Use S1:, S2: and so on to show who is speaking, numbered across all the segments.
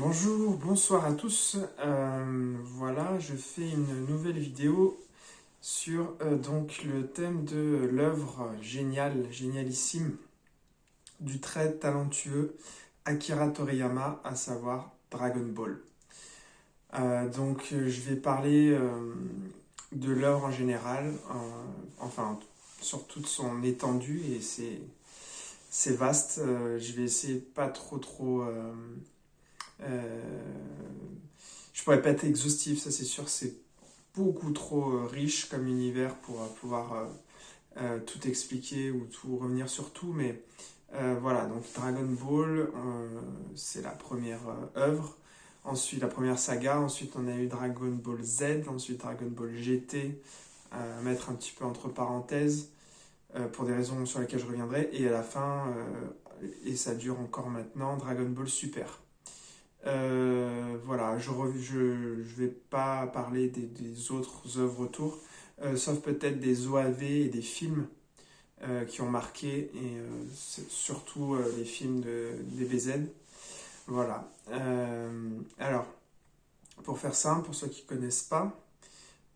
S1: Bonjour, bonsoir à tous. Voilà, je fais une nouvelle vidéo sur donc le thème de l'œuvre génialissime du très talentueux Akira Toriyama, à savoir Dragon Ball. Je vais parler de l'œuvre en général, enfin sur toute son étendue et c'est vaste. Je vais essayer de pas euh, je pourrais pas être exhaustif, ça c'est sûr, c'est beaucoup trop riche comme univers pour pouvoir tout expliquer ou tout revenir sur tout, mais voilà, donc Dragon Ball, c'est la première œuvre, ensuite la première saga, ensuite on a eu Dragon Ball Z, ensuite Dragon Ball GT, à mettre un petit peu entre parenthèses, pour des raisons sur lesquelles je reviendrai, et à la fin, et ça dure encore maintenant, Dragon Ball Super. Voilà, je vais pas parler des autres œuvres autour, sauf peut-être des OAV et des films qui ont marqué, et surtout les films de DBZ. Voilà. Alors, pour faire simple, pour ceux qui connaissent pas,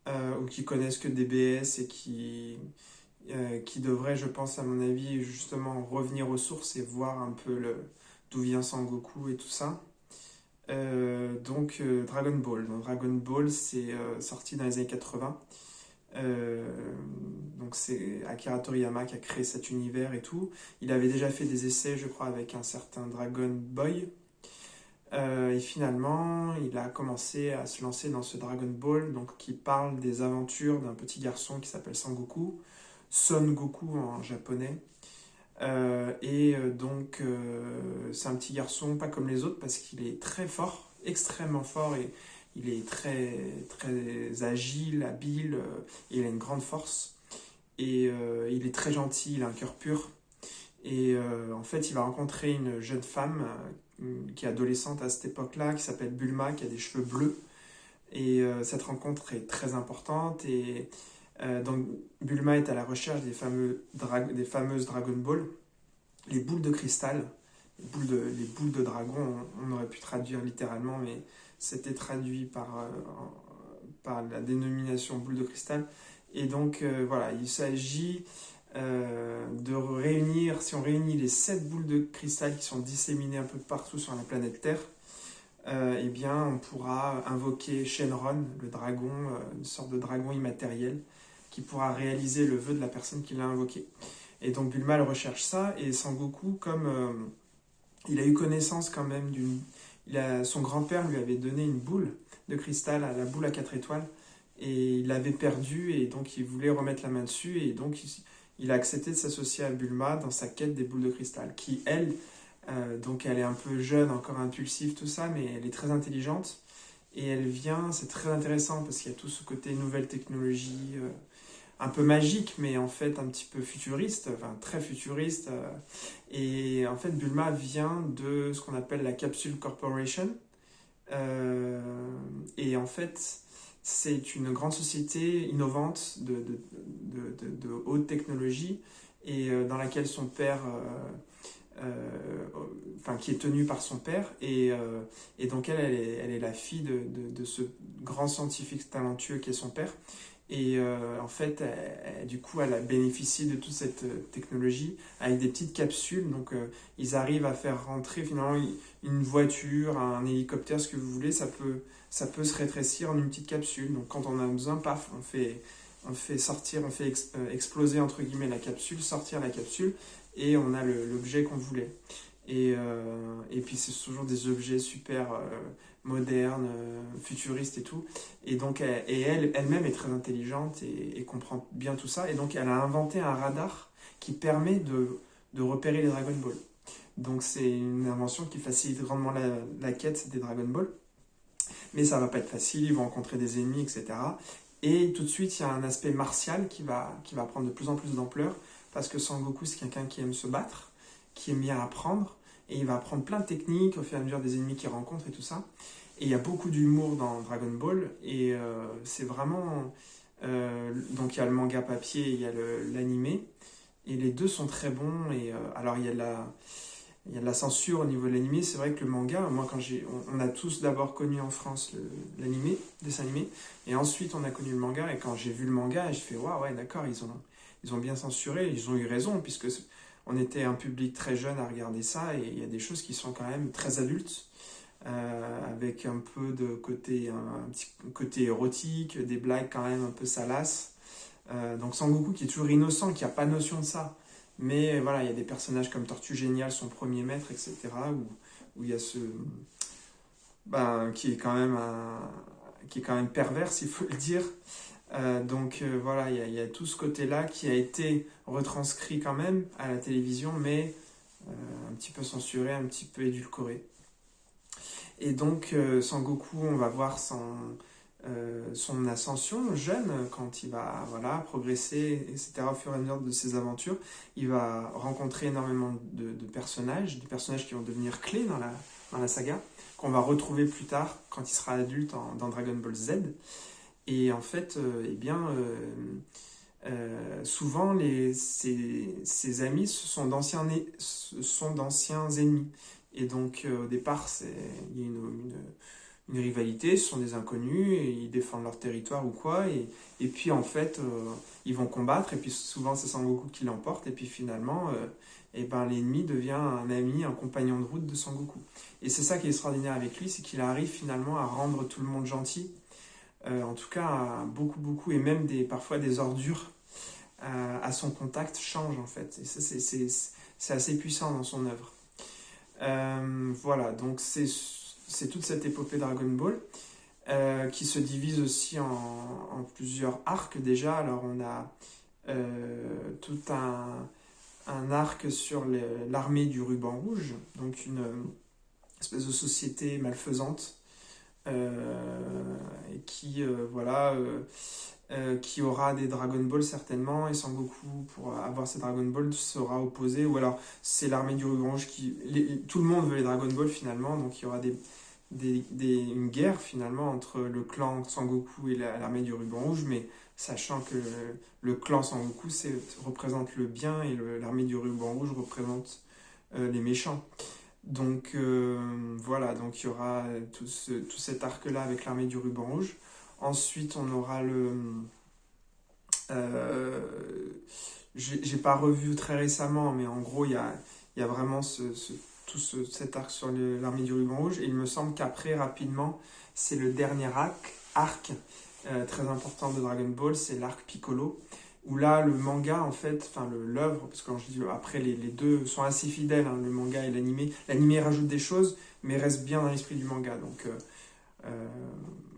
S1: ou qui connaissent que DBS et qui devraient, je pense, à mon avis, justement revenir aux sources et voir un peu d'où vient Sangoku et tout ça. Dragon Ball. Donc, Dragon Ball, c'est sorti dans les années 80. Donc c'est Akira Toriyama qui a créé cet univers et tout. Il avait déjà fait des essais, je crois, avec un certain Dragon Boy. Et finalement, il a commencé à se lancer dans ce Dragon Ball, donc qui parle des aventures d'un petit garçon qui s'appelle Sangoku, Son Goku en japonais. C'est un petit garçon, pas comme les autres, parce qu'il est très fort, extrêmement fort, et il est très agile, habile, et il a une grande force. Il est très gentil, il a un cœur pur. En fait, il va rencontrer une jeune femme qui est adolescente à cette époque-là, qui s'appelle Bulma, qui a des cheveux bleus. Cette rencontre est très importante. Donc Bulma est à la recherche des fameuses Dragon Ball, les boules de cristal, les boules de dragon, on aurait pu traduire littéralement, mais c'était traduit par la dénomination boule de cristal. Voilà, il s'agit de réunir, si on réunit les 7 boules de cristal qui sont disséminées un peu partout sur la planète Terre, eh bien on pourra invoquer Shenron, le dragon, une sorte de dragon immatériel, qui pourra réaliser le vœu de la personne qui l'a invoqué. Et donc Bulma elle recherche ça, et Sangoku, comme il a eu connaissance quand même son grand-père lui avait donné une boule de cristal, la boule à 4 étoiles, et il l'avait perdue, et donc il voulait remettre la main dessus, et donc il a accepté de s'associer à Bulma dans sa quête des boules de cristal, qui elle, donc elle est un peu jeune, encore impulsive, tout ça, mais elle est très intelligente, et elle vient, c'est très intéressant, parce qu'il y a tout ce côté nouvelle technologie, un peu magique, mais en fait un petit peu futuriste, enfin très futuriste. Et en fait, Bulma vient de ce qu'on appelle la Capsule Corporation. Et en fait, c'est une grande société innovante de haute technologie, et dans laquelle son père, enfin qui est tenue par son père, et donc elle est la fille de ce grand scientifique talentueux qui est son père. En fait, du coup, elle a bénéficié de toute cette technologie avec des petites capsules. Donc, ils arrivent à faire rentrer finalement une voiture, un hélicoptère, ce que vous voulez. Ça peut se rétrécir en une petite capsule. Donc, quand on a besoin, paf, on fait sortir, exploser entre guillemets la capsule, sortir la capsule, et on a l'objet qu'on voulait. Et puis, c'est toujours des objets super moderne, futuriste et tout. Elle-même est très intelligente et comprend bien tout ça. Et donc elle a inventé un radar qui permet de repérer les Dragon Ball. Donc c'est une invention qui facilite grandement la quête des Dragon Ball. Mais ça va pas être facile, ils vont rencontrer des ennemis, etc. Et tout de suite, il y a un aspect martial qui va prendre de plus en plus d'ampleur, parce que Sangoku, c'est quelqu'un qui aime se battre, qui aime bien apprendre, et il va apprendre plein de techniques au fur et à mesure des ennemis qu'il rencontre et tout ça. Et il y a beaucoup d'humour dans Dragon Ball, et c'est vraiment... donc il y a le manga papier et il y a l'animé, et les deux sont très bons. Alors il y a il y a de la censure au niveau de l'animé. C'est vrai que le manga, moi on a tous d'abord connu en France l'animé, dessin animé, et ensuite on a connu le manga, et quand j'ai vu le manga, j'ai fait waouh, ouais, d'accord, ils ont bien censuré, ils ont eu raison, puisque on était un public très jeune à regarder ça, et il y a des choses qui sont quand même très adultes, avec un peu de côté, un petit côté érotique, des blagues quand même un peu salaces. Donc Sangoku qui est toujours innocent, qui n'a pas notion de ça. Mais voilà, il y a des personnages comme Tortue Géniale, son premier maître, etc. Où il y a qui est quand même qui est quand même pervers, s'il faut le dire. Voilà, il y a tout ce côté-là qui a été retranscrit quand même à la télévision, mais un petit peu censuré, un petit peu édulcoré. Et donc Sangoku, on va voir son ascension jeune, quand il va voilà, progresser, etc. Au fur et à mesure de ses aventures. Il va rencontrer énormément de personnages, des personnages qui vont devenir clés dans la saga, qu'on va retrouver plus tard quand il sera adulte dans Dragon Ball Z. Et en fait, souvent, ses amis sont d'anciens ennemis. Et donc, au départ, il y a une rivalité, ce sont des inconnus, et ils défendent leur territoire ou quoi, et puis en fait, ils vont combattre, et puis souvent c'est Sangoku qui l'emporte, et puis finalement, l'ennemi devient un ami, un compagnon de route de Sangoku. Et c'est ça qui est extraordinaire avec lui, c'est qu'il arrive finalement à rendre tout le monde gentil, en tout cas beaucoup, et même parfois des ordures à son contact changent en fait. Et ça, c'est assez puissant dans son œuvre. Voilà, donc c'est toute cette épopée Dragon Ball qui se divise aussi en plusieurs arcs déjà. Alors on a tout un arc sur l'armée du ruban rouge, donc une espèce de société malfaisante qui aura des Dragon Ball certainement, et Sangoku, pour avoir ces Dragon Ball, sera opposé, ou alors c'est l'armée du ruban rouge tout le monde veut les Dragon Ball finalement, donc il y aura une guerre finalement entre le clan Sangoku et l'armée du ruban rouge, mais sachant que le clan Sangoku représente le bien, et l'armée du ruban rouge représente les méchants. Donc voilà, donc il y aura tout cet arc-là avec l'armée du ruban rouge. Ensuite, on aura j'ai pas revu très récemment, mais en gros, il y a vraiment cet arc sur l'armée du ruban rouge. Et il me semble qu'après, rapidement, c'est le dernier arc très important de Dragon Ball, c'est l'arc Piccolo. Où là, le manga, en fait, enfin l'œuvre, parce que quand je dis après, les deux sont assez fidèles, hein, le manga et l'animé. L'animé rajoute des choses, mais reste bien dans l'esprit du manga. Donc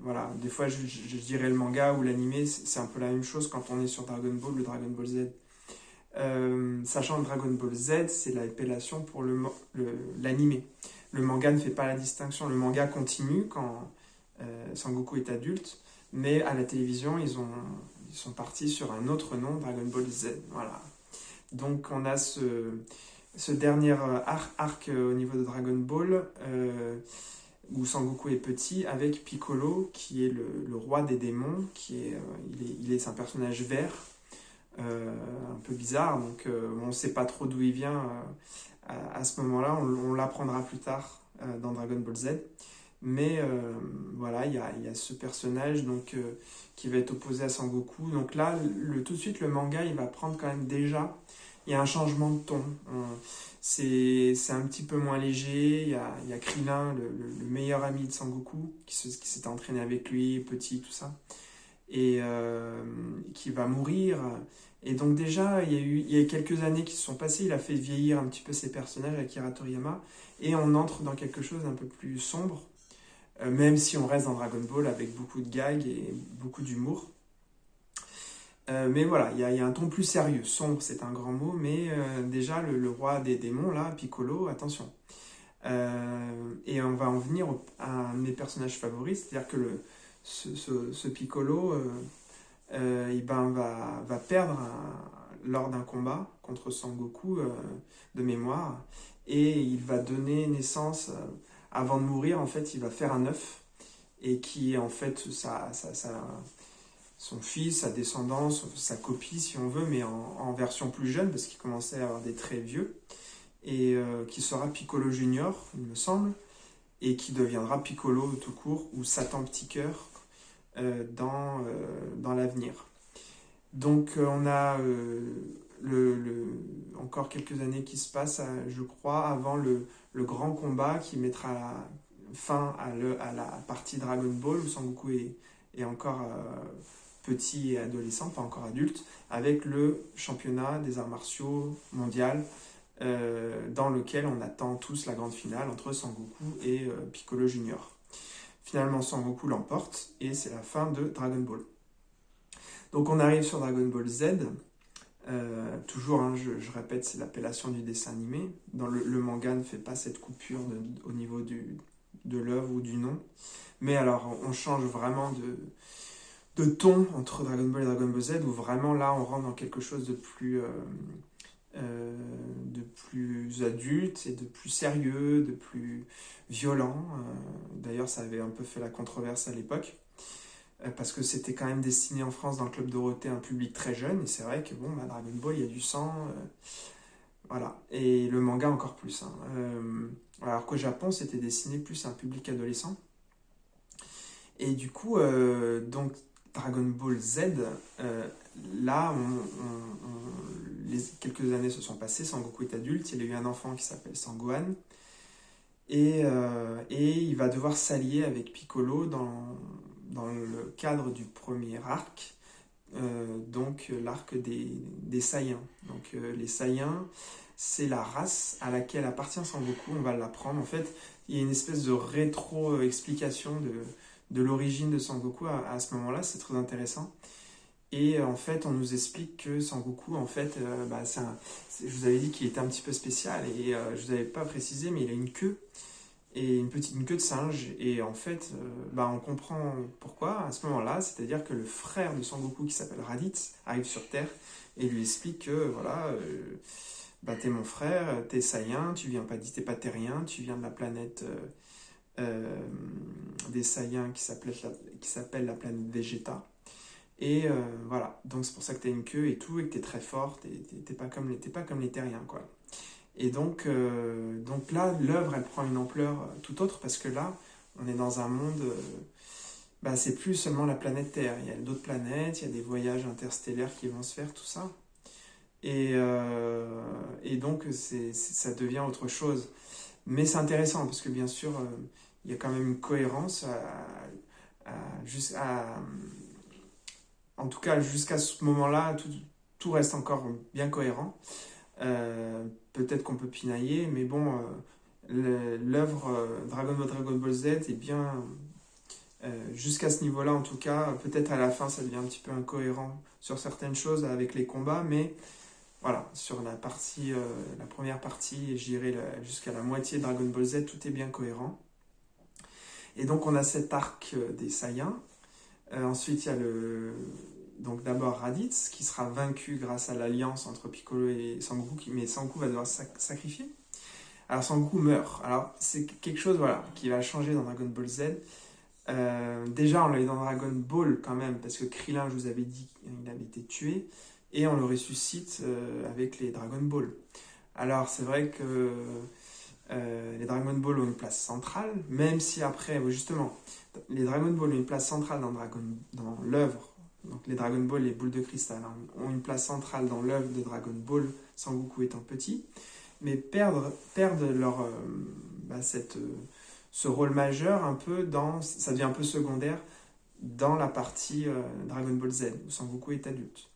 S1: voilà, des fois je dirais le manga ou l'animé, c'est un peu la même chose quand on est sur Dragon Ball, le Dragon Ball Z. Sachant que Dragon Ball Z, c'est l'appellation pour l'animé. Le manga ne fait pas la distinction. Le manga continue quand Sangoku est adulte, mais à la télévision, ils sont partis sur un autre nom, Dragon Ball Z. Voilà. Donc on a ce dernier arc au niveau de Dragon Ball, où Sangoku est petit, avec Piccolo, qui est le roi des démons, il est un personnage vert, un peu bizarre, donc on ne sait pas trop d'où il vient à ce moment-là, on l'apprendra plus tard dans Dragon Ball Z. Mais voilà, il y a ce personnage donc, qui va être opposé à Sangoku. Donc là, tout de suite, le manga, il va prendre quand même déjà, il y a un changement de ton. C'est un petit peu moins léger. Il y a Krillin, le meilleur ami de Sangoku, qui s'est entraîné avec lui, petit, tout ça, et qui va mourir. Et donc déjà, il y a quelques années qui se sont passées, il a fait vieillir un petit peu ses personnages, Akira Toriyama, et on entre dans quelque chose d'un peu plus sombre, même si on reste dans Dragon Ball avec beaucoup de gags et beaucoup d'humour. Mais voilà, il y a un ton plus sérieux. Sombre, c'est un grand mot, mais déjà, le roi des démons, là, Piccolo, attention. Et on va en venir à un de mes personnages favoris, c'est-à-dire que ce Piccolo va perdre lors d'un combat contre Sangoku de mémoire, et il va donner naissance, avant de mourir, en fait, il va faire un œuf, et qui est en fait son fils, sa descendance, sa copie si on veut, mais en version plus jeune, parce qu'il commençait à avoir des traits vieux. et qui sera Piccolo Junior, il me semble, et qui deviendra Piccolo tout court, ou Satan Petit Cœur dans l'avenir. Donc on a encore quelques années qui se passent, je crois, avant le grand combat qui mettra fin à la partie Dragon Ball, où Sangoku est encore petit et adolescent, pas encore adulte, avec le championnat des arts martiaux mondial, dans lequel on attend tous la grande finale entre Sangoku et Piccolo Junior. Finalement, Sangoku l'emporte et c'est la fin de Dragon Ball. Donc on arrive sur Dragon Ball Z. Toujours, hein, je répète, c'est l'appellation du dessin animé. Dans le manga ne fait pas cette coupure au niveau de l'œuvre ou du nom. Mais alors, on change vraiment de ton entre Dragon Ball et Dragon Ball Z, où vraiment là, on rentre dans quelque chose de plus adulte et de plus sérieux, de plus violent. D'ailleurs, ça avait un peu fait la controverse à l'époque, parce que c'était quand même destiné en France dans le Club Dorothée à un public très jeune, et c'est vrai que bon, Dragon Ball, il y a du sang, voilà, et le manga encore plus. Hein. Alors qu'au Japon, c'était destiné plus à un public adolescent. Et du coup, donc Dragon Ball Z, là, quelques années se sont passées, Sangoku est adulte, il a eu un enfant qui s'appelle Sangohan, et il va devoir s'allier avec Piccolo dans le cadre du premier arc, donc l'arc des Saiyans. Donc les Saiyans, c'est la race à laquelle appartient Sangoku, on va l'apprendre. En fait, il y a une espèce de rétro-explication de l'origine de Sangoku à ce moment-là, c'est très intéressant. Et en fait, on nous explique que Sangoku, en fait, je vous avais dit qu'il était un petit peu spécial, et je vous avais pas précisé, mais il a une queue, et une queue de singe, et en fait, on comprend pourquoi à ce moment-là, c'est-à-dire que le frère de Sangoku, qui s'appelle Raditz, arrive sur Terre, et lui explique que, voilà, t'es mon frère, t'es Saiyan, t'es pas terrien, tu viens de la planète des Saiyans qui s'appelle la planète Vegeta. Et voilà, donc c'est pour ça que t'as une queue et tout, et que t'es très fort, t'es pas comme les terriens, quoi. Et donc là, l'œuvre, elle prend une ampleur tout autre, parce que là, on est dans un monde, c'est plus seulement la planète Terre, il y a d'autres planètes, il y a des voyages interstellaires qui vont se faire, tout ça. Et donc, ça devient autre chose. Mais c'est intéressant, parce que bien sûr, il y a quand même une cohérence en tout cas, jusqu'à ce moment-là, tout reste encore bien cohérent. Peut-être qu'on peut pinailler, mais bon, l'œuvre Dragon Ball Z est bien, jusqu'à ce niveau-là en tout cas. Peut-être à la fin, ça devient un petit peu incohérent sur certaines choses avec les combats, mais voilà, sur la première partie, je dirais jusqu'à la moitié de Dragon Ball Z, tout est bien cohérent. Et donc on a cet arc des Saiyans. Ensuite, il y a donc d'abord Raditz, qui sera vaincu grâce à l'alliance entre Piccolo et Sangoku, mais Sangoku va devoir sacrifier. Alors Sangoku meurt. Alors c'est quelque chose, voilà, qui va changer dans Dragon Ball Z. Déjà, on l'a eu dans Dragon Ball quand même, parce que Krillin, je vous avais dit, il avait été tué, et on le ressuscite avec les Dragon Ball. Alors c'est vrai que les Dragon Ball ont une place centrale, même si après, justement, les Dragon Ball ont une place centrale dans l'œuvre. Donc les Dragon Ball, les boules de cristal, ont une place centrale dans l'œuvre de Dragon Ball, Sangoku étant petit, mais perdent ce rôle majeur un peu ça devient un peu secondaire dans la partie Dragon Ball Z, où Sangoku est adulte.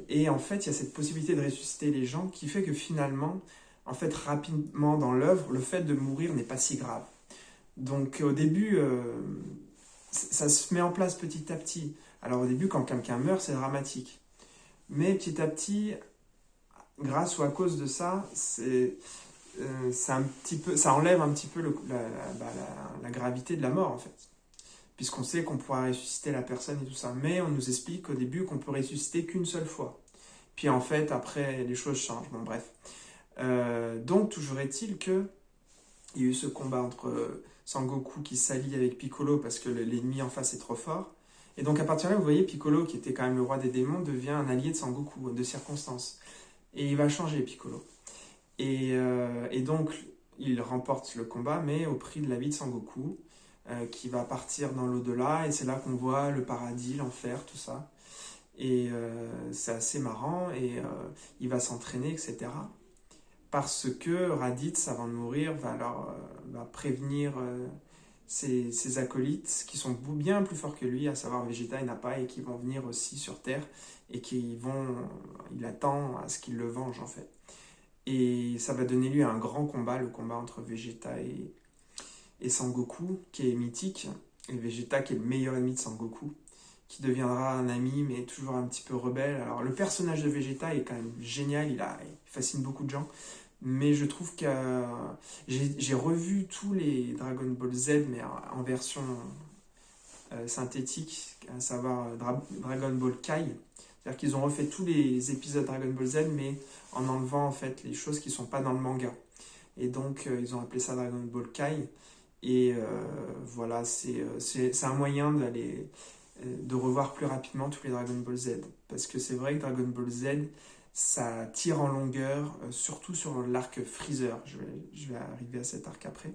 S1: Et en fait, il y a cette possibilité de ressusciter les gens qui fait que finalement, en fait, rapidement dans l'œuvre, le fait de mourir n'est pas si grave. Donc au début, ça se met en place petit à petit. Alors au début, quand quelqu'un meurt, c'est dramatique. Mais petit à petit, grâce ou à cause de ça, ça enlève un petit peu la gravité de la mort, en fait. Puisqu'on sait qu'on pourra ressusciter la personne et tout ça. Mais on nous explique au début qu'on peut ressusciter qu'une seule fois. Puis en fait, après, les choses changent. Bon, bref. Donc, toujours est-il qu'il y a eu ce combat entre Sangoku qui s'allie avec Piccolo parce que l'ennemi en face est trop fort. Et donc, à partir de là, vous voyez, Piccolo, qui était quand même le roi des démons, devient un allié de Sangoku, de circonstance. Et il va changer, Piccolo. Et donc, il remporte le combat, mais au prix de la vie de Sangoku, qui va partir dans l'au-delà, et c'est là qu'on voit le paradis, l'enfer, tout ça. Et c'est assez marrant, et il va s'entraîner, etc. Parce que Raditz, avant de mourir, va prévenir ses acolytes, qui sont bien plus forts que lui, à savoir Vegeta et Nappa, et qui vont venir aussi sur Terre, et il attend à ce qu'il le venge, en fait. Et ça va donner lieu à un grand combat, le combat entre Vegeta et Sangoku, qui est mythique, et Vegeta qui est le meilleur ennemi de Sangoku, qui deviendra un ami, mais toujours un petit peu rebelle. Alors, le personnage de Vegeta est quand même génial, il fascine beaucoup de gens, mais je trouve que j'ai revu tous les Dragon Ball Z, mais en version synthétique, à savoir Dragon Ball Kai. C'est-à-dire qu'ils ont refait tous les épisodes Dragon Ball Z, mais en enlevant en fait les choses qui ne sont pas dans le manga. Et donc, ils ont appelé ça Dragon Ball Kai. Et voilà, c'est un moyen de revoir plus rapidement tous les Dragon Ball Z. Parce que c'est vrai que Dragon Ball Z, ça tire en longueur, surtout sur l'arc Freezer. Je vais arriver à cet arc après.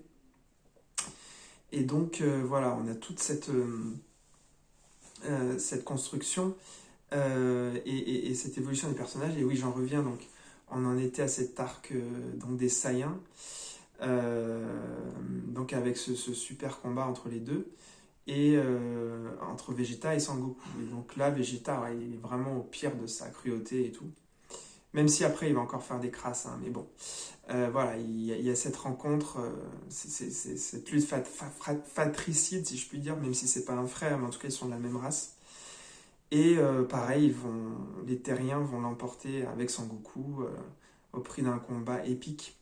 S1: Et donc, voilà, on a toute cette construction et cette évolution des personnages. Et oui, j'en reviens, donc, on en était à cet arc donc des Saiyans. Donc avec ce super combat entre les deux et entre Vegeta et Sangoku. Et donc là, Vegeta, ouais, il est vraiment au pire de sa cruauté et tout. Même si après, il va encore faire des crasses, hein, mais bon. Voilà, il y a cette rencontre, cette lutte fratricide, si je puis dire, même si c'est pas un frère, mais en tout cas, ils sont de la même race. Et pareil, les Terriens vont l'emporter avec Sangoku au prix d'un combat épique.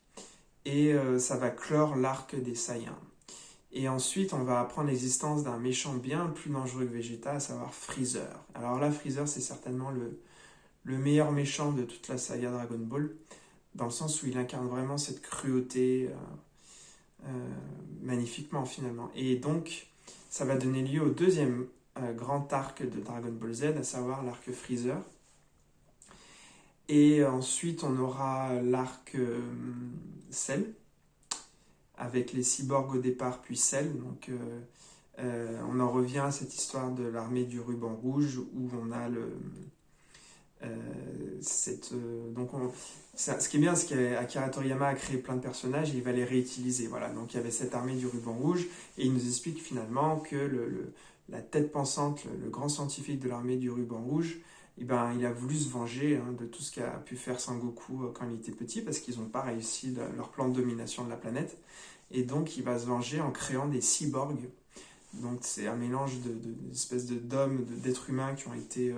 S1: Et ça va clore l'arc des Saiyans. Et ensuite, on va apprendre l'existence d'un méchant bien plus dangereux que Vegeta, à savoir Freezer. Alors là, Freezer, c'est certainement le meilleur méchant de toute la saga Dragon Ball, dans le sens où il incarne vraiment cette cruauté magnifiquement, finalement. Et donc, ça va donner lieu au deuxième grand arc de Dragon Ball Z, à savoir l'arc Freezer. Et ensuite, on aura l'arc Cell, avec les cyborgs au départ, puis Cell. Donc, on en revient à cette histoire de l'armée du ruban rouge, où on a ce qui est bien, c'est qu'Akira Toriyama a créé plein de personnages et il va les réutiliser. Voilà. Donc, il y avait cette armée du ruban rouge, et il nous explique finalement que la tête pensante, le grand scientifique de l'armée du ruban rouge, eh ben, il a voulu se venger de tout ce qu'a pu faire Sangoku quand il était petit, parce qu'ils n'ont pas réussi leur plan de domination de la planète. Et donc, il va se venger en créant des cyborgs. Donc, c'est un mélange d'espèces d'hommes, d'êtres humains qui ont été...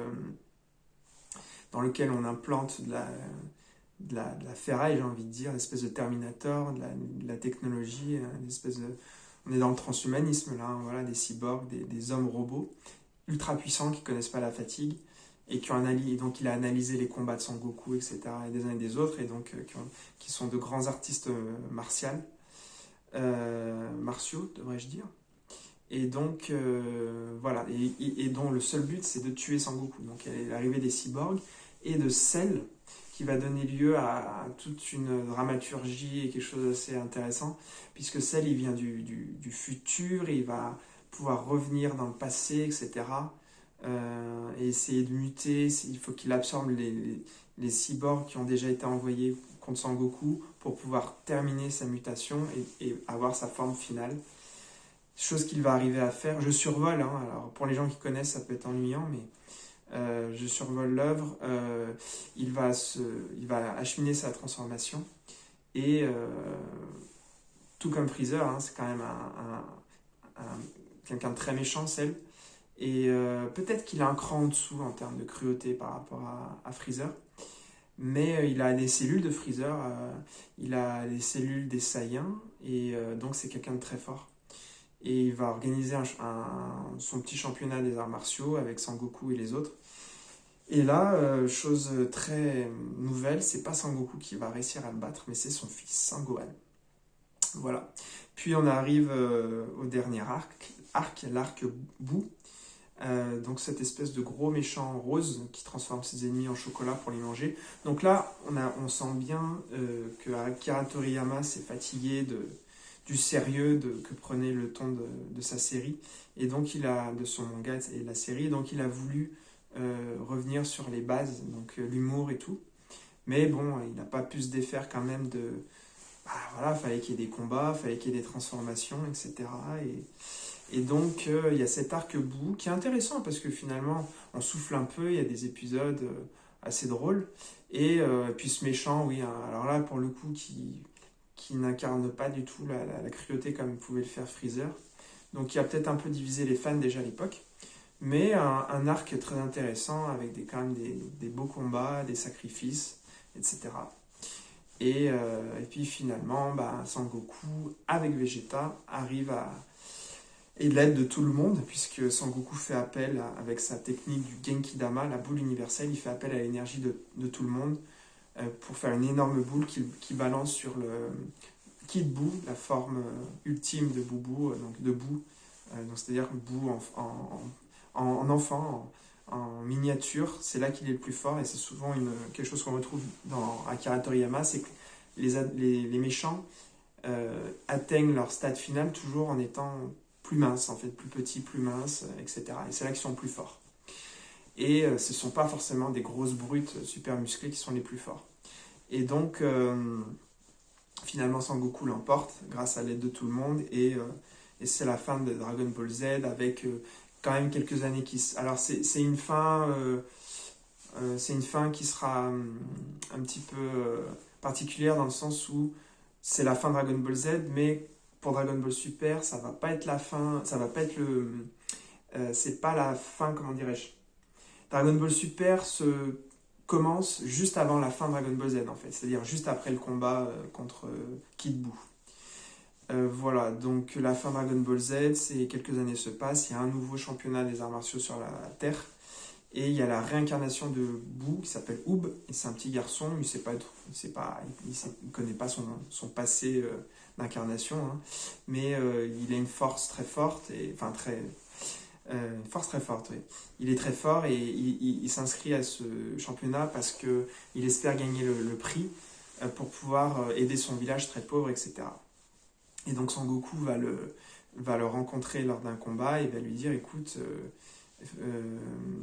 S1: dans lequel on implante de la ferraille, j'ai envie de dire, une espèce de Terminator, de la technologie, une espèce de... On est dans le transhumanisme, là, hein, voilà, des cyborgs, des hommes robots, ultra puissants, qui ne connaissent pas la fatigue, et donc il a analysé les combats de Sangoku, etc., et des uns et des autres, et donc qui sont de grands artistes martiaux, devrais-je dire. Et donc, voilà, et dont le seul but, c'est de tuer Sangoku. Donc, il y a l'arrivée des cyborgs et de Cell, qui va donner lieu à toute une dramaturgie et quelque chose d'assez intéressant, puisque Cell, il vient du futur, et il va pouvoir revenir dans le passé, etc., et essayer de muter. Il faut qu'il absorbe les cyborgs qui ont déjà été envoyés contre Sangoku pour pouvoir terminer sa mutation et avoir sa forme finale. Chose qu'il va arriver à faire. Je survole, hein, alors pour les gens qui connaissent, ça peut être ennuyant, mais je survole l'œuvre. Il va acheminer sa transformation, et tout comme Freezer, hein, c'est quand même quelqu'un de très méchant, Cell. Et peut-être qu'il a un cran en dessous en termes de cruauté par rapport à Freezer. Mais il a les cellules de Freezer, il a les cellules des Saiyans, et donc c'est quelqu'un de très fort. Et il va organiser son petit championnat des arts martiaux avec Sangoku et les autres. Et là, chose très nouvelle, c'est pas Sangoku qui va réussir à le battre, mais c'est son fils, Sangohan. Voilà. Puis on arrive au dernier arc, l'arc Buu, Donc cette espèce de gros méchant rose qui transforme ses ennemis en chocolat pour les manger. Donc là, on sent bien que Akira Toriyama s'est fatigué du sérieux que prenait le ton de sa série, et donc de son manga et de la série. Donc il a voulu revenir sur les bases, donc l'humour et tout. Mais bon, il n'a pas pu se défaire quand même de... Bah, voilà, fallait qu'il y ait des combats, fallait qu'il y ait des transformations, etc. Et donc, il y a cet arc bout qui est intéressant parce que finalement, on souffle un peu, il y a des épisodes assez drôles. Et puis ce méchant, oui, hein, alors là, pour le coup, qui n'incarne pas du tout la cruauté comme pouvait le faire Freezer. Donc, il a peut-être un peu divisé les fans déjà à l'époque. Mais un arc très intéressant avec quand même des beaux combats, des sacrifices, etc. Et puis finalement, bah, Sangoku, avec Vegeta, arrive et l'aide de tout le monde, puisque Sangoku fait appel, avec sa technique du Genki-Dama, la boule universelle, il fait appel à l'énergie de tout le monde pour faire une énorme boule qui balance sur le Kid Buu, la forme ultime de Boubou, donc de Buu, donc c'est-à-dire Buu en enfant, en miniature, c'est là qu'il est le plus fort, et c'est souvent quelque chose qu'on retrouve dans Akira Toriyama, c'est que les méchants atteignent leur stade final toujours en étant plus minces, en fait, plus petits, plus minces, etc. Et c'est là qu'ils sont plus forts. Et ce ne sont pas forcément des grosses brutes super musclées qui sont les plus forts. Et donc, finalement, Sangoku l'emporte grâce à l'aide de tout le monde, et c'est la fin de Dragon Ball Z avec quand même quelques années qui... Alors, c'est une fin qui sera un petit peu particulière dans le sens où c'est la fin de Dragon Ball Z, mais pour Dragon Ball Super, ça va pas être la fin, ça va pas être c'est pas la fin, comment dirais-je. Dragon Ball Super commence juste avant la fin de Dragon Ball Z en fait, c'est-à-dire juste après le combat contre Kid Buu. Voilà, donc la fin de Dragon Ball Z, c'est quelques années se passent, il y a un nouveau championnat des arts martiaux sur la Terre, et il y a la réincarnation de Buu qui s'appelle Oob, et c'est un petit garçon, il connaît pas son passé d'incarnation, hein, mais il a une force très forte, une force très forte, oui. Il est très fort et il s'inscrit à ce championnat parce qu'il espère gagner le prix pour pouvoir aider son village très pauvre, etc. Et donc Sangoku va le rencontrer lors d'un combat et va lui dire, écoute,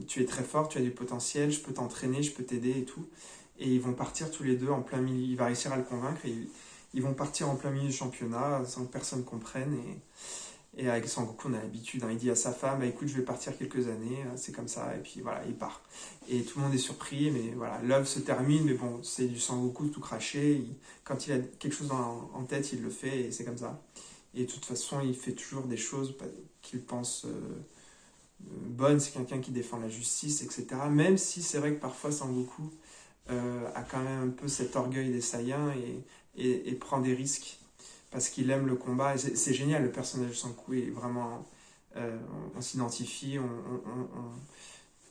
S1: tu es très fort, tu as du potentiel, je peux t'entraîner, je peux t'aider et tout. Et ils vont partir tous les deux en plein milieu, il va réussir à le convaincre, et ils vont partir en plein milieu du championnat sans que personne comprenne. Et avec Sangoku, on a l'habitude, hein, il dit à sa femme, bah, écoute, je vais partir quelques années, c'est comme ça, et puis voilà, il part. Et tout le monde est surpris, mais voilà, l'œuvre se termine, mais bon, c'est du Sangoku tout craché, quand il a quelque chose en tête, il le fait, et c'est comme ça. Et de toute façon, il fait toujours des choses qu'il pense bonnes, c'est quelqu'un qui défend la justice, etc. Même si c'est vrai que parfois Sangoku a quand même un peu cet orgueil des Saiyans et prend des risques parce qu'il aime le combat. Et c'est génial, le personnage de Sangoku est vraiment... on s'identifie,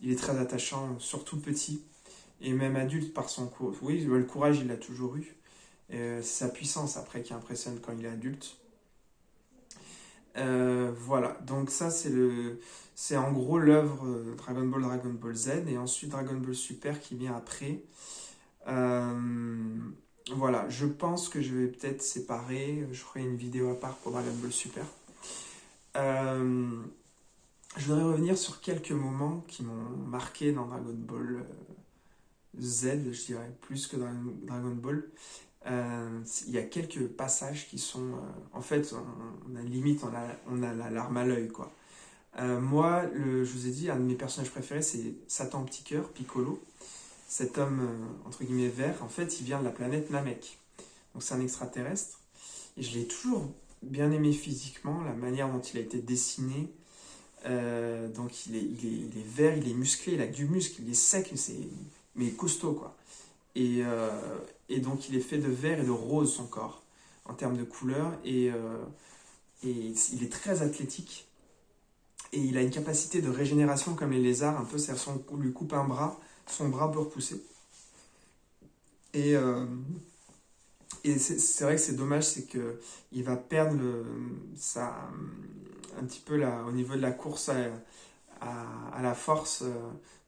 S1: il est très attachant, surtout petit, et même adulte par son courage. Oui, le courage, il l'a toujours eu. C'est sa puissance, après, qui impressionne quand il est adulte. Voilà, donc ça, c'est en gros l'œuvre Dragon Ball Z, et ensuite Dragon Ball Super qui vient après. Voilà, je pense que je vais peut-être séparer, je ferai une vidéo à part pour Dragon Ball Super. Je voudrais revenir sur quelques moments qui m'ont marqué dans Dragon Ball Z, je dirais, plus que dans Dragon Ball. Il y a quelques passages qui sont... en fait, on a limite, on a la larme à l'œil, quoi. Moi, je vous ai dit, un de mes personnages préférés, c'est Satan Petit Cœur, Piccolo. Cet homme, entre guillemets, vert, en fait, il vient de la planète Namek. Donc c'est un extraterrestre. Et je l'ai toujours bien aimé physiquement, la manière dont il a été dessiné. Donc il est vert, il est musclé, il a du muscle, il est sec, mais costaud, quoi. Et donc il est fait de vert et de rose, son corps, en termes de couleur. Et il est très athlétique. Et il a une capacité de régénération comme les lézards, un peu, c'est-à-dire si on lui coupe un bras, son bras peut repousser. Et c'est vrai que c'est dommage, c'est qu'il va perdre un petit peu au niveau de la course à la force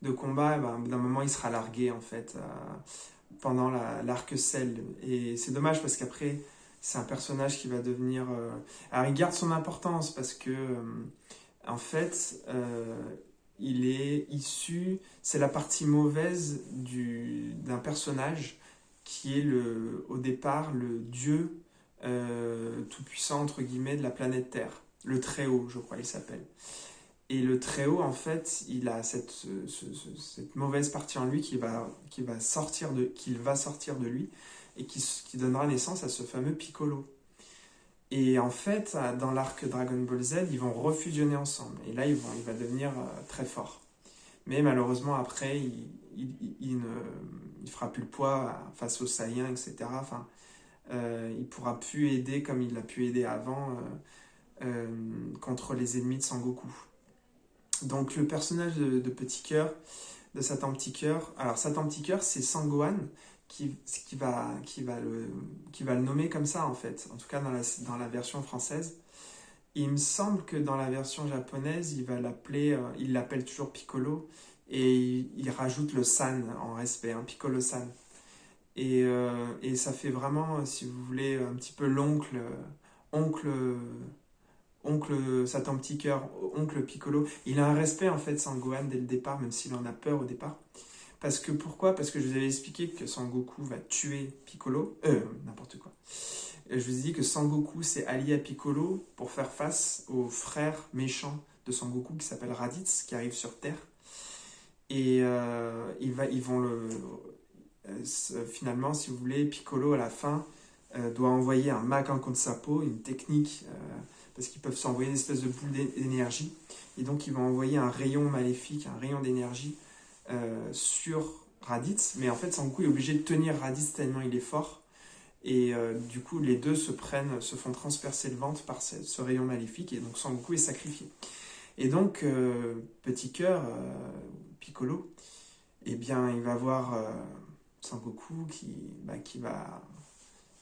S1: de combat, ben, d'un moment il sera largué en fait pendant l'arc Cell. Et c'est dommage parce qu'après c'est un personnage qui va devenir... Alors il garde son importance parce que en fait il est issu, c'est la partie mauvaise d'un personnage qui est au départ le dieu tout-puissant entre guillemets de la planète Terre. Le Très-Haut, je crois, il s'appelle. Et le Très-Haut, en fait, il a cette mauvaise partie en lui qu'il va sortir de lui et qui donnera naissance à ce fameux Piccolo. Et en fait, dans l'arc Dragon Ball Z, ils vont refusionner ensemble. Et là, il va devenir très fort. Mais malheureusement, après, il ne fera plus le poids face aux Saiyans, etc. Enfin, il ne pourra plus aider comme il l'a pu aider avant contre les ennemis de Sangoku. Donc le personnage de Petit Cœur, de Satan Petit Cœur, alors Satan Petit Cœur, c'est Sangohan qui va le nommer comme ça en fait, en tout cas dans la version française. Il me semble que dans la version japonaise, il l'appelle toujours Piccolo et il rajoute le San en respect, hein, Piccolo-san. Et ça fait vraiment, si vous voulez, un petit peu oncle Satan Petit Cœur, oncle Piccolo. Il a un respect en fait Sangohan dès le départ, même s'il en a peur au départ. Pourquoi? Parce que je vous avais expliqué que Sangoku va tuer Piccolo. N'importe quoi. Je vous ai dit que Sangoku s'est allié à Piccolo pour faire face au frère méchant de Sangoku qui s'appelle Raditz, qui arrive sur Terre. Et finalement, si vous voulez, Piccolo à la fin doit envoyer un Makan Konsapo, une technique, parce qu'ils peuvent s'envoyer des espèces de boules d'énergie. Et donc, ils vont envoyer un rayon maléfique, un rayon d'énergie sur Raditz. Mais en fait, Sangoku est obligé de tenir Raditz tellement il est fort. Et du coup, les deux se font transpercer le ventre par ce rayon maléfique. Et donc, Sangoku est sacrifié. Et donc, Petit Cœur, Piccolo, eh bien, il va voir Sangoku qui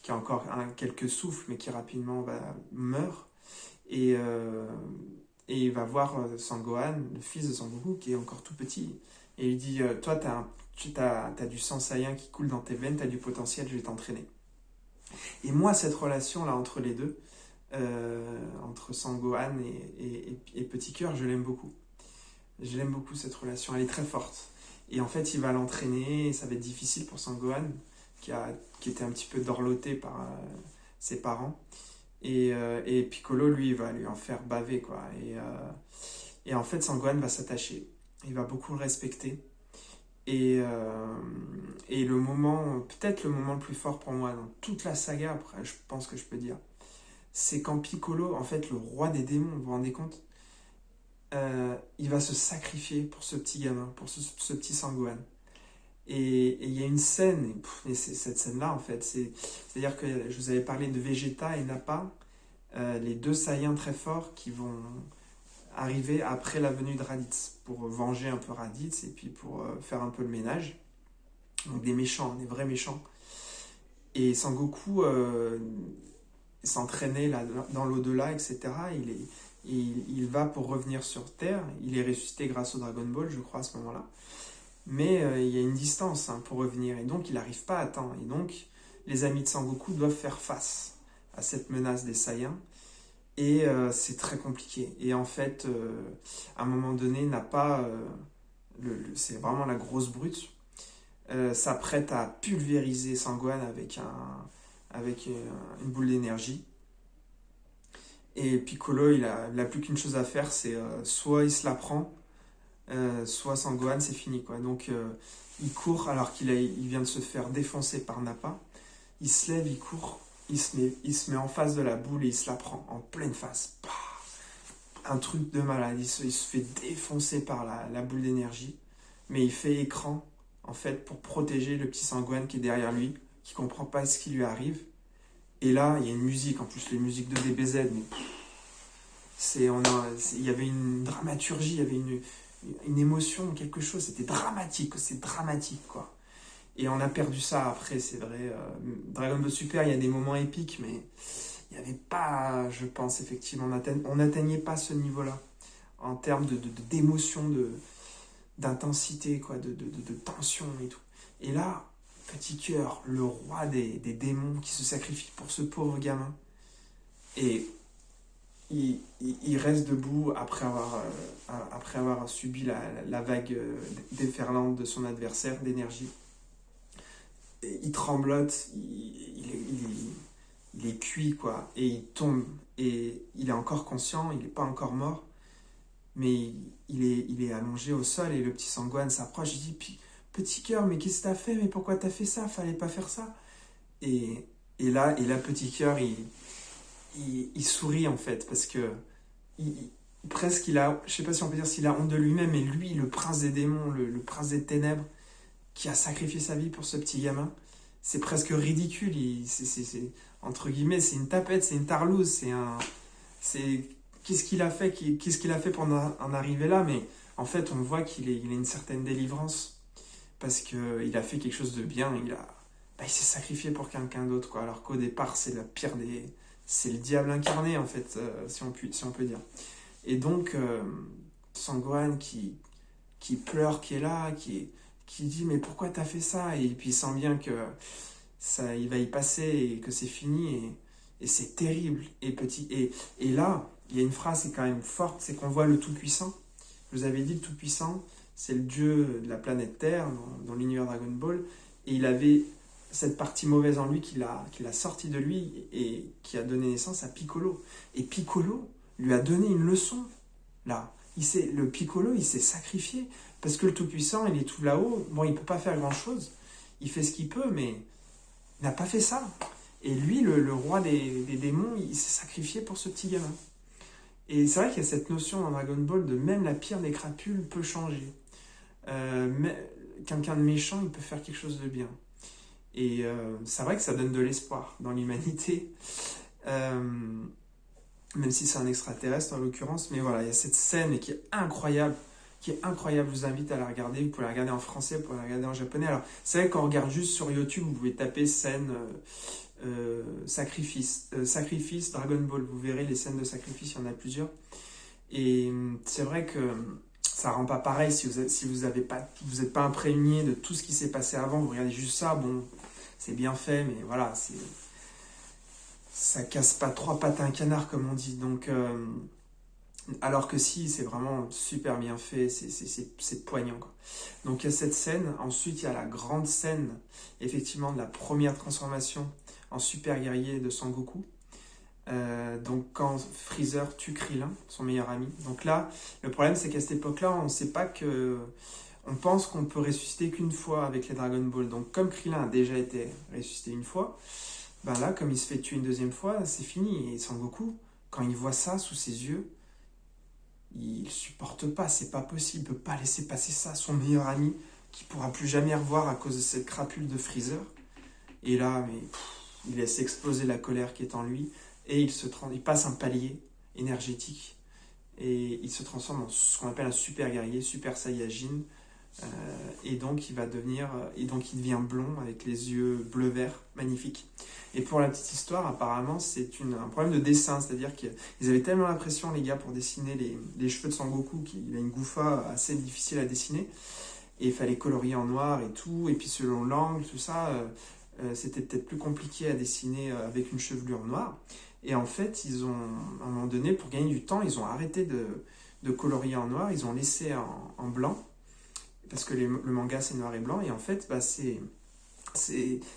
S1: a encore quelques souffles, mais qui rapidement meurt. Et il va voir Sangohan, le fils de Sangoku, qui est encore tout petit. Et il dit, toi, t'as du sang saïen qui coule dans tes veines, t'as du potentiel, je vais t'entraîner. Et moi, cette relation-là entre les deux, entre Sangohan et Petit Cœur, je l'aime beaucoup. Je l'aime beaucoup, cette relation, elle est très forte. Et en fait, il va l'entraîner, et ça va être difficile pour Sangohan, qui était un petit peu dorloté par ses parents. Et Piccolo, lui, il va lui en faire baver, quoi. Et en fait, Sangohan va s'attacher. Il va beaucoup le respecter. Et peut-être le moment le plus fort pour moi dans toute la saga, après, je pense que je peux dire, c'est quand Piccolo, en fait, le roi des démons, vous vous rendez compte, il va se sacrifier pour ce petit gamin, pour ce petit Sangohan. Et il y a une scène, et cette scène-là, en fait, c'est-à-dire que je vous avais parlé de Vegeta et Nappa, les deux Saiyans très forts qui vont arriver après la venue de Raditz, pour venger un peu Raditz et puis pour faire un peu le ménage. Donc des méchants, des vrais méchants. Et Sangoku s'entraînait là, dans l'au-delà, etc. Il va pour revenir sur Terre. Il est ressuscité grâce au Dragon Ball, je crois, à ce moment-là. Mais il y a une distance pour revenir. Et donc, il n'arrive pas à temps. Et donc, les amis de Sangoku doivent faire face à cette menace des Saiyans. Et c'est très compliqué. Et en fait, à un moment donné, Nappa, c'est vraiment la grosse brute, s'apprête à pulvériser Sangohan avec une boule d'énergie. Et Piccolo, il a plus qu'une chose à faire, c'est soit il se la prend, soit Sangohan, c'est fini, quoi. Donc il court alors qu'il vient de se faire défoncer par Nappa. Il se lève, il court, il se met en face de la boule et il se la prend en pleine face. Un truc de malade, il se fait défoncer par la boule d'énergie, mais il fait écran en fait pour protéger le petit Sangohan qui est derrière lui, qui comprend pas ce qui lui arrive. Et là, il y a une musique, en plus les musiques de DBZ, mais il y avait une dramaturgie, il y avait une émotion, quelque chose, c'était dramatique, c'est dramatique, quoi. Et on a perdu ça après, c'est vrai. Dragon Ball Super, il y a des moments épiques, mais il n'y avait pas, je pense, effectivement, on n'atteignait pas ce niveau-là en termes d'émotion, d'intensité, quoi, de tension et tout. Et là, Petit Cœur, le roi des démons qui se sacrifie pour ce pauvre gamin, et il reste debout après avoir subi la vague déferlante de son adversaire d'énergie. Il tremblote, il est cuit, quoi, et il tombe. Et il est encore conscient, il n'est pas encore mort, mais il est allongé au sol, et le petit Sangwan s'approche, il dit, Petit Cœur, mais qu'est-ce que t'as fait? Mais pourquoi t'as fait ça? Fallait pas faire ça. Et, et là, Petit Cœur, il sourit, en fait, parce que presque je sais pas si on peut dire s'il a honte de lui-même, mais lui, le prince des démons, le prince des ténèbres, qui a sacrifié sa vie pour ce petit gamin, c'est presque ridicule. Entre guillemets, c'est une tapette, c'est une tarlouse, qu'est-ce qu'il a fait, pour en arriver là? Mais en fait, on voit qu'il a une certaine délivrance, parce qu'il a fait quelque chose de bien. Il s'est sacrifié pour quelqu'un d'autre, quoi. Alors qu'au départ, c'est c'est le diable incarné, en fait, si on peut dire. Et donc, Sangwan qui pleure, qui est là, qui dit, mais pourquoi t'as fait ça? Et puis il sent bien que il va y passer et que c'est fini, et c'est terrible. Et là, il y a une phrase qui est quand même forte, c'est qu'on voit le Tout-Puissant. Je vous avais dit, le Tout-Puissant, c'est le dieu de la planète Terre dans l'univers Dragon Ball, et il avait cette partie mauvaise en lui qu'il a sorti de lui, et qui a donné naissance à Piccolo. Et Piccolo lui a donné une leçon, là. Le Piccolo, il s'est sacrifié, parce que le Tout-Puissant, il est tout là-haut. Bon, il peut pas faire grand-chose, il fait ce qu'il peut, mais il n'a pas fait ça. Et lui, le roi des démons, il s'est sacrifié pour ce petit gamin. Et c'est vrai qu'il y a cette notion dans Dragon Ball de même la pire des crapules peut changer. Mais quelqu'un de méchant, il peut faire quelque chose de bien. Et c'est vrai que ça donne de l'espoir dans l'humanité, même si c'est un extraterrestre en l'occurrence. Mais voilà, il y a cette scène qui est incroyable, Je vous invite à la regarder. Vous pouvez la regarder en français, vous pouvez la regarder en japonais. Alors, c'est vrai qu'on regarde juste sur YouTube, vous pouvez taper scène sacrifice Dragon Ball. Vous verrez les scènes de sacrifice, il y en a plusieurs. Et c'est vrai que ça rend pas pareil si vous n'êtes pas imprégné de tout ce qui s'est passé avant. Vous regardez juste ça, bon, c'est bien fait, mais voilà, ça casse pas trois pattes à un canard, comme on dit. Donc, alors que si, c'est vraiment super bien fait, c'est poignant, quoi. Donc il y a cette scène. Ensuite il y a la grande scène, effectivement, de la première transformation en super guerrier de Sangoku. Donc quand Freezer tue Krillin, son meilleur ami. Donc là, le problème, c'est qu'à cette époque-là, on sait pas que... On pense qu'on peut ressusciter qu'une fois avec les Dragon Ball. Donc comme Krillin a déjà été ressuscité une fois, ben là, comme il se fait tuer une deuxième fois, c'est fini. Et Sangoku, quand il voit ça sous ses yeux, il supporte pas, c'est pas possible, il peut pas laisser passer ça, son meilleur ami, qu'il pourra plus jamais revoir à cause de cette crapule de Freezer. Et là, il laisse exploser la colère qui est en lui, et il passe un palier énergétique, et il se transforme en ce qu'on appelle un super guerrier, super saiyajin, et donc il devient blond avec les yeux bleu-vert, magnifique. Et pour la petite histoire, apparemment, c'est un problème de dessin, c'est-à-dire qu'ils avaient tellement l'impression, les gars, pour dessiner les cheveux de Sangoku, qu'il a une goufa assez difficile à dessiner, et il fallait colorier en noir et tout, et puis selon l'angle, tout ça, c'était peut-être plus compliqué à dessiner avec une chevelure noire. Et en fait, à un moment donné, pour gagner du temps, ils ont arrêté de colorier en noir, ils ont laissé en blanc, parce que le manga c'est noir et blanc, et en fait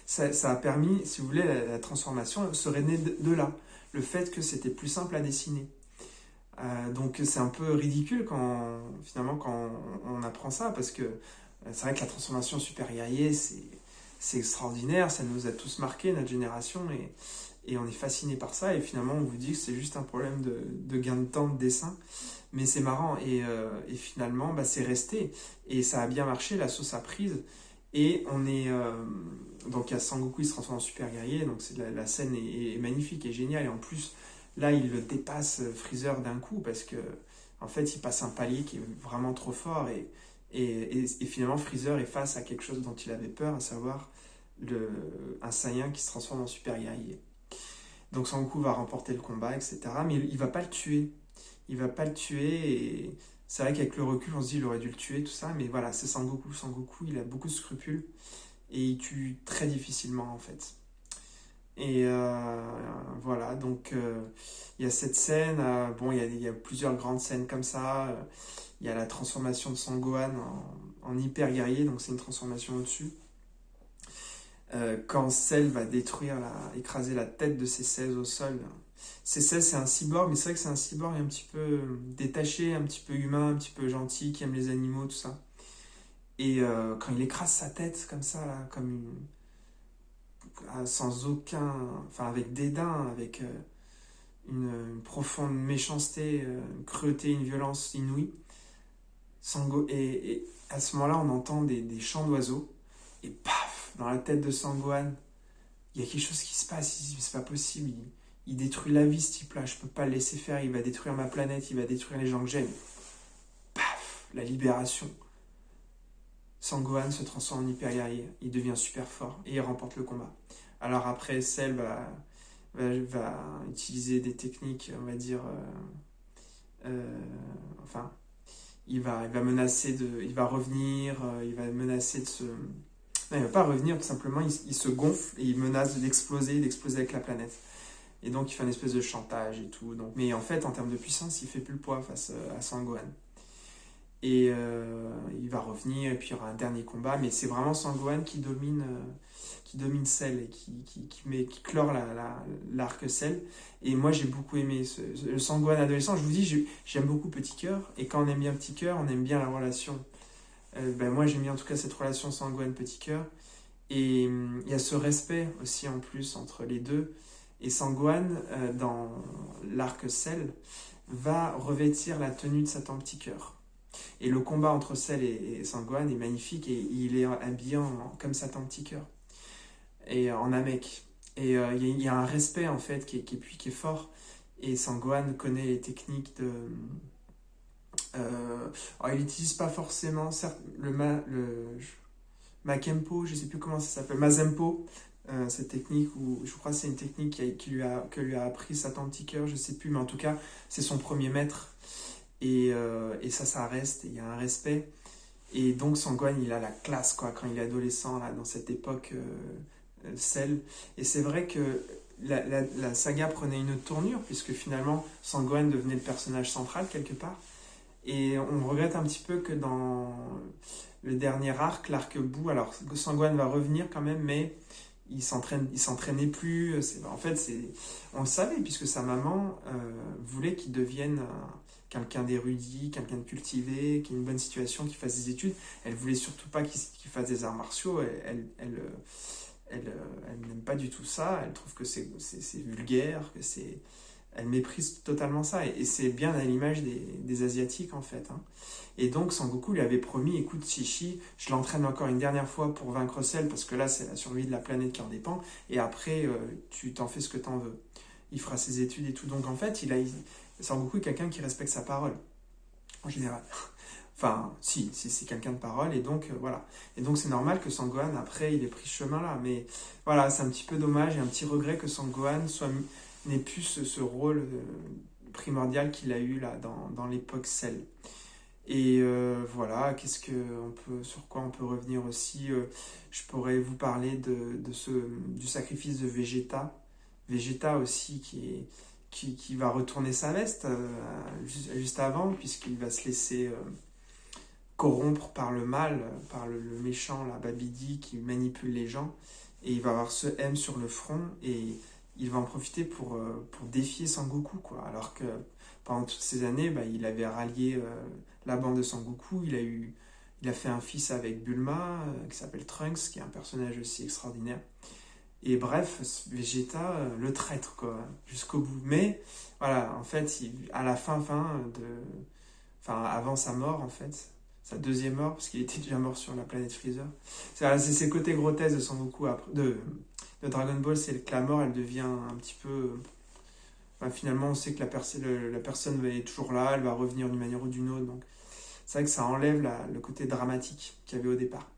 S1: ça a permis, si vous voulez, la transformation serait née de là, le fait que c'était plus simple à dessiner. Donc c'est un peu ridicule quand on apprend ça, parce que c'est vrai que la transformation super guerrier, c'est extraordinaire, ça nous a tous marqué, notre génération, et on est fasciné par ça, et finalement on vous dit que c'est juste un problème de gain de temps de dessin. Mais c'est marrant, et finalement c'est resté, et ça a bien marché, la sauce a prise, et on est... donc il y a Sangoku, il se transforme en super guerrier, donc la scène est magnifique et géniale, et en plus là il le dépasse Freezer d'un coup, parce que en fait il passe un palier qui est vraiment trop fort, et finalement Freezer est face à quelque chose dont il avait peur, à savoir un Saiyan qui se transforme en super guerrier. Donc Sangoku va remporter le combat, etc. Mais il va pas le tuer. Il va pas le tuer, et c'est vrai qu'avec le recul, on se dit il aurait dû le tuer, tout ça, mais voilà, c'est Sangoku. Sangoku, il a beaucoup de scrupules, et il tue très difficilement, en fait. Et voilà, donc il y a cette scène, bon, il y a plusieurs grandes scènes comme ça. Il y a la transformation de Sangohan en hyper guerrier, donc c'est une transformation au-dessus. Quand Cell va écraser la tête de C16 au sol. C16, c'est un cyborg, mais c'est vrai que c'est un cyborg un petit peu détaché, un petit peu humain, un petit peu gentil, qui aime les animaux, tout ça. Et quand il écrase sa tête comme ça, là, sans aucun, enfin avec dédain, avec une profonde méchanceté, une cruauté, une violence inouïe. Et à ce moment-là, on entend des chants d'oiseaux, et paf, dans la tête de Sangohan, il y a quelque chose qui se passe, c'est pas possible, il détruit la vie, ce type-là, je peux pas le laisser faire, il va détruire ma planète, il va détruire les gens que j'aime. Paf, la libération. Sangohan se transforme en hyper guerrier, il devient super fort, et il remporte le combat. Alors après, Cell va utiliser des techniques, on va dire, enfin, il va menacer il va revenir, il va menacer de se... Non, il va pas revenir, tout simplement, il se gonfle et il menace d'exploser avec la planète. Et donc il fait une espèce de chantage et tout. Donc... Mais en fait, en termes de puissance, il fait plus le poids face à Sangohan. Et il va revenir, et puis il y aura un dernier combat, mais c'est vraiment Sangohan qui domine Cell, et qui clore l'arc Cell. Et moi j'ai beaucoup aimé le Sangohan adolescent. Je vous dis, j'aime beaucoup Petit Cœur, et quand on aime bien Petit Cœur, on aime bien la relation. Moi j'aime bien en tout cas cette relation Sangohan Petit Cœur. Et il y a ce respect aussi en plus entre les deux. Et Sangohan, dans l'arc Cell, va revêtir la tenue de Satan Petit Cœur. Et le combat entre Cell et Sangohan est magnifique, et il est habillé comme Satan Petit Cœur, et en Namek. Et il y a un respect en fait qui est fort. Et Sangohan connaît les techniques de... alors il n'utilise pas forcément, certes, le Makempo, je ne sais plus comment ça s'appelle, Mazempo, cette technique, où je crois que c'est une technique que lui a appris Satan Petit Cœur, je ne sais plus, mais en tout cas, c'est son premier maître. Et ça reste, il y a un respect. Et donc Sangohan, il a la classe, quoi, quand il est adolescent, là, dans cette époque Cell. Et c'est vrai que la saga prenait une tournure, puisque finalement Sangohan devenait le personnage central quelque part. Et on regrette un petit peu que dans le dernier arc, l'arc Boo, alors Sangohan va revenir quand même, mais il s'entraînait plus. En fait, on le savait, puisque sa maman voulait qu'il devienne quelqu'un d'érudit, quelqu'un de cultivé, qui ait une bonne situation, qui fasse des études. Elle voulait surtout pas qu'il fasse des arts martiaux. Elle n'aime pas du tout ça. Elle trouve que c'est vulgaire, elle méprise totalement ça. Et c'est bien à l'image des Asiatiques, en fait. Hein. Et donc, Sangoku lui avait promis, écoute, Shishi, je l'entraîne encore une dernière fois pour vaincre Cell, parce que là, c'est la survie de la planète qui en dépend. Et après, tu t'en fais ce que t'en veux. Il fera ses études et tout. Donc, en fait, Sangoku est quelqu'un qui respecte sa parole, en général. Enfin, si c'est quelqu'un de parole, et donc, voilà. Et donc, c'est normal que Sangohan, après, il ait pris ce chemin-là. Mais voilà, c'est un petit peu dommage, et un petit regret que Sangohan n'ait plus ce rôle primordial qu'il a eu là dans l'époque Cell. Et voilà, sur quoi on peut revenir aussi, je pourrais vous parler du sacrifice de Vegeta. Vegeta aussi qui va retourner sa veste juste avant, puisqu'il va se laisser corrompre par le mal, par le méchant, la Babidi, qui manipule les gens. Et il va avoir ce M sur le front, et il va en profiter pour défier Sangoku, quoi. Alors que pendant toutes ces années, il avait rallié la bande de Sangoku. Il a fait un fils avec Bulma, qui s'appelle Trunks, qui est un personnage aussi extraordinaire. Et bref, Vegeta, le traître, quoi, jusqu'au bout. Mais voilà, en fait, à la avant sa mort, en fait, sa deuxième mort, parce qu'il était déjà mort sur la planète Freezer. C'est ces côtés grotesques de Sangoku, de Dragon Ball, c'est que la mort, elle devient un petit peu... finalement, on sait que la personne est toujours là, elle va revenir d'une manière ou d'une autre. Donc, c'est vrai que ça enlève le côté dramatique qu'il y avait au départ.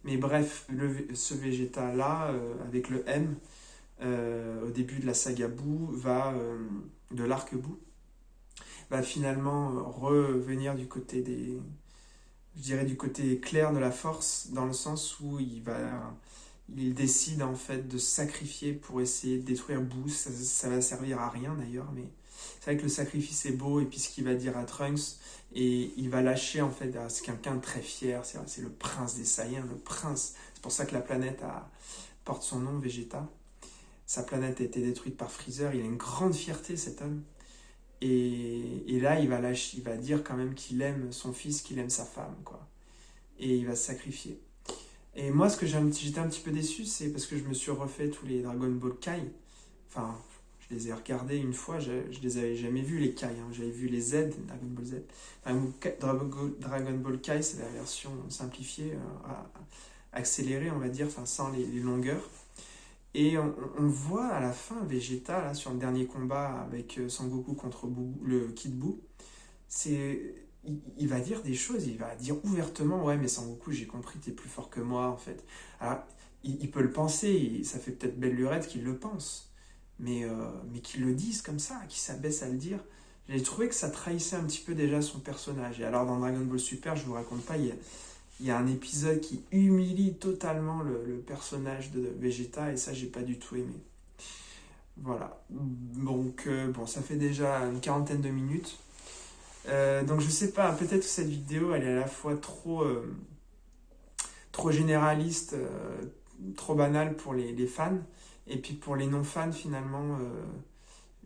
S1: Mais bref, ce Vegeta-là, avec le M, au début de la saga Boo, de l'arc Boo, va finalement revenir du côté je dirais du côté clair de la force, dans le sens où il décide en fait de se sacrifier pour essayer de détruire Boo. Ça va servir à rien d'ailleurs, mais c'est vrai que le sacrifice est beau, et puis ce qu'il va dire à Trunks, et il va lâcher en fait, c'est quelqu'un de très fier, c'est le prince des Saiyans, le prince. C'est pour ça que la planète porte son nom, Vegeta. Sa planète a été détruite par Freezer, il a une grande fierté cet homme. Et là, il va dire quand même qu'il aime son fils, qu'il aime sa femme, quoi. Et il va se sacrifier. Et moi, ce que j'étais un petit peu déçu, c'est parce que je me suis refait tous les Dragon Ball Kai. Enfin, je les ai regardés une fois, je les avais jamais vus, les Kai. Hein. J'avais vu les Z, Dragon Ball Z. Dragon Ball Kai, c'est la version simplifiée, accélérée, on va dire, enfin, sans les longueurs. Et on voit à la fin Vegeta, là, sur le dernier combat avec Sangoku contre le Kid Buu, il va dire des choses, il va dire ouvertement, ouais, mais Sangoku, j'ai compris, t'es plus fort que moi, en fait. Alors, il peut le penser, ça fait peut-être belle lurette qu'il le pense, mais qu'il le dise comme ça, qu'il s'abaisse à le dire. J'ai trouvé que ça trahissait un petit peu déjà son personnage. Et alors, dans Dragon Ball Super, je vous raconte pas, il y a un épisode qui humilie totalement le personnage de Vegeta, et ça, j'ai pas du tout aimé. Voilà. Donc, bon, ça fait déjà une quarantaine de minutes. Donc, je sais pas, peut-être que cette vidéo, elle est à la fois trop généraliste, trop banale pour les fans, et puis pour les non-fans, finalement,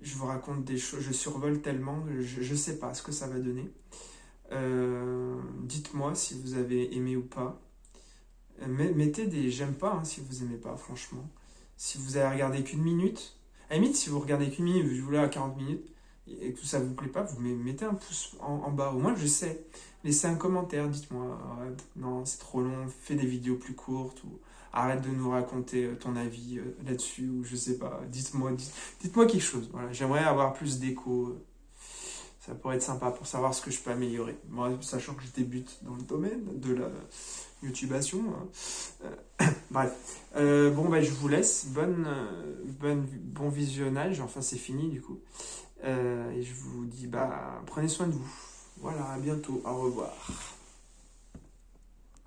S1: je vous raconte des choses, je survole tellement, je sais pas ce que ça va donner. Dites-moi si vous avez aimé ou pas. Mettez des j'aime pas, hein, si vous aimez pas, franchement. Si vous avez regardé qu'une minute, à la limite, si vous regardez qu'une minute, vous voulez à 40 minutes, et que ça vous plaît pas, vous mettez un pouce en bas. Au moins, je sais. Laissez un commentaire, dites-moi, non, c'est trop long, fais des vidéos plus courtes, ou arrête de nous raconter ton avis là-dessus, ou je sais pas, dites-moi quelque chose. Voilà, j'aimerais avoir plus d'écho. Ça pourrait être sympa pour savoir ce que je peux améliorer. Moi, sachant que je débute dans le domaine de la YouTubation. Bref. Bon, bah, je vous laisse. Bon visionnage. Enfin, c'est fini, du coup. Et je vous dis, bah, prenez soin de vous. Voilà, à bientôt. Au revoir.